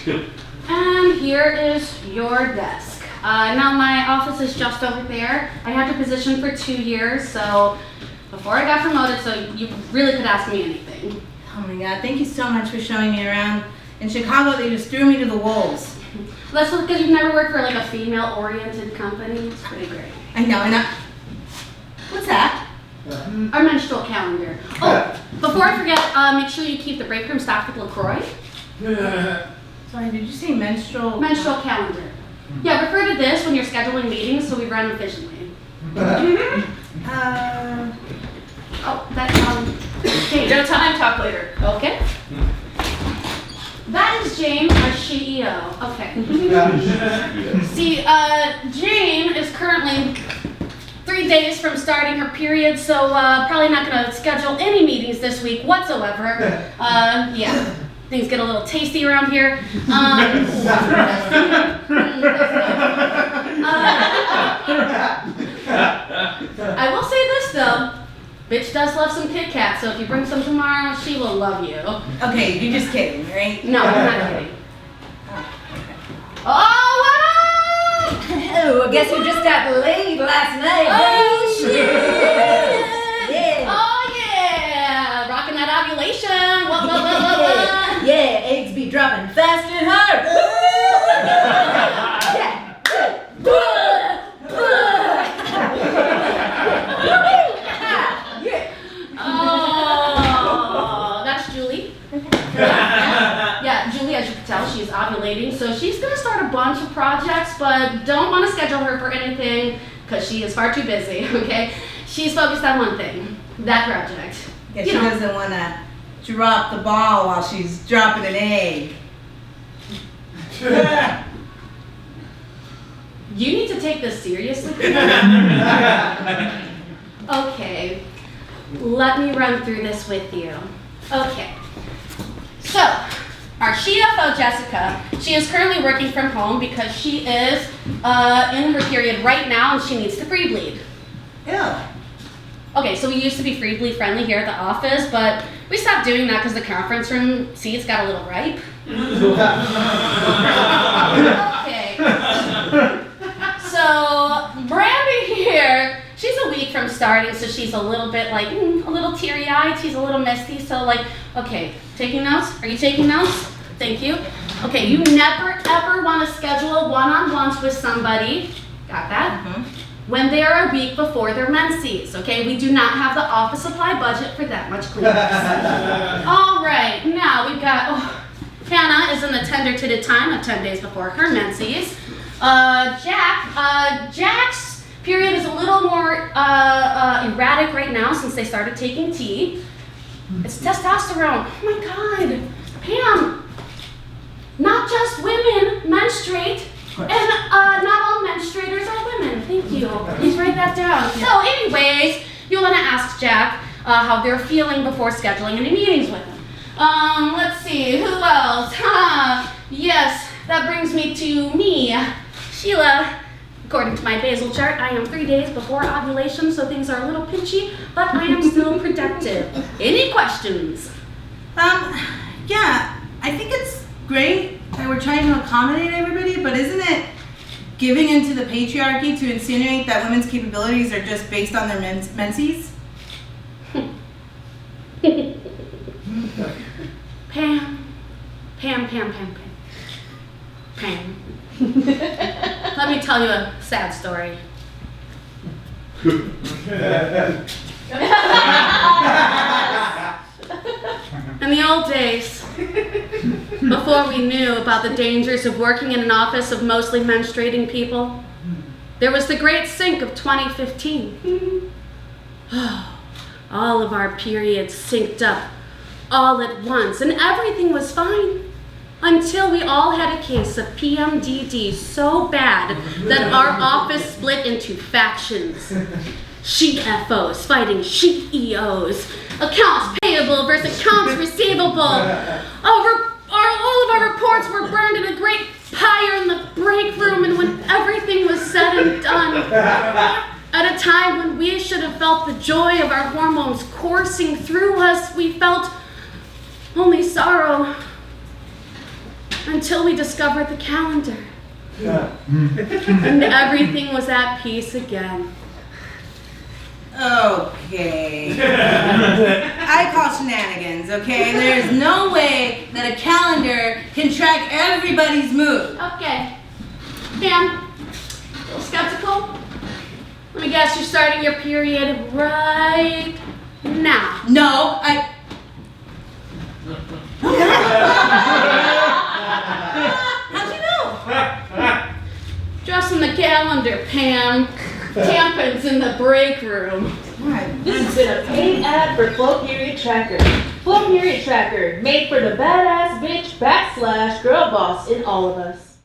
And here is your desk. Now my office is just over there. I had your position for 2 years, so before I got promoted, so you really could ask me anything. Oh my God, thank you so much for showing me around. In Chicago, they just threw me to the wolves. That's because you've never worked for like a female-oriented company. It's pretty great. I know. What's that? Our menstrual calendar. Oh, before I forget, make sure you keep the break room stocked with LaCroix. Sorry, did you say menstrual? Menstrual calendar. Yeah, refer to this when you're scheduling meetings so we run efficiently. Oh, that's James. No time, talk later. Okay. That is Jane, our CEO. Okay. See, Jane is currently 3 days from starting her period, so probably not going to schedule any meetings this week whatsoever. Yeah, things get a little tasty around here. I will say this though. Bitch does love some Kit Kats, so if you bring some tomorrow, she will love you. Okay, you're just kidding, right? No, I'm not kidding. Oh, what up? Oh, I guess you just got laid last night. Oh, shit! Yeah. Oh, yeah! Rocking that ovulation. What? Yeah, eggs be dropping fast and hard. Yeah. Oh, that's Julie. Yeah, Julie, as you can tell, she's ovulating, so she's going to start a bunch of projects, but don't want to schedule her for anything because she is far too busy, okay? She's focused on one thing, that project. Yeah, she doesn't want to drop the ball while she's dropping an egg. You need to take this seriously. Okay, let me run through this with you. Okay, so our CFO, Jessica, she is currently working from home because she is in her period right now and she needs to free bleed. Ew. Okay, so we used to be free bleed friendly here at the office, but we stopped doing that because the conference room seats got a little ripe. Okay. So Brandy here, she's a week from starting, so she's a little bit like, a little teary-eyed, she's a little misty, so like, okay, taking notes? Are you taking notes? Thank you. Okay, you never ever want to schedule one-on-ones with somebody, got that? When they are a week before their menses, okay? We do not have the office supply budget for that much clearance. All right, now we've got, Hannah is an attender to the time of 10 days before her menses. Jack's period is a little more erratic right now since they started taking tea. It's testosterone. Oh my God. Pam, not just women menstruate, and not all menstruators are women. Thank you. Please write that down. So anyways, you'll want to ask Jack how they're feeling before scheduling any meetings with him. Let's see, who else? Yes, that brings me to me. Sheila, according to my basal chart, I am 3 days before ovulation, so things are a little pinchy, but I am still productive. Any questions? Yeah, I think it's great that we're trying to accommodate everybody, but isn't it giving into the patriarchy to insinuate that women's capabilities are just based on their menses? Pam. Let me tell you a sad story. In the old days, before we knew about the dangers of working in an office of mostly menstruating people, there was the Great Sink of 2015. All of our periods synced up all at once, and everything was fine. Until we all had a case of PMDD so bad that our office split into factions. Sheet FOs fighting sheet EOs. Accounts payable versus accounts receivable. All of our reports were burned in a great pyre in the break room, and when everything was said and done, at a time when we should have felt the joy of our hormones coursing through us, we felt only sorrow until we discovered the calendar. And everything was at peace again. Okay. I call shenanigans, okay? There's no way that a calendar can track everybody's mood. Okay. Pam, a little skeptical? Let me guess, you're starting your period right now. No, how'd you know? Just in the calendar, Pam. Tampons in the break room. This has been a paid ad for Flow Period Tracker. Flow Period Tracker, made for the badass bitch / girl boss in all of us.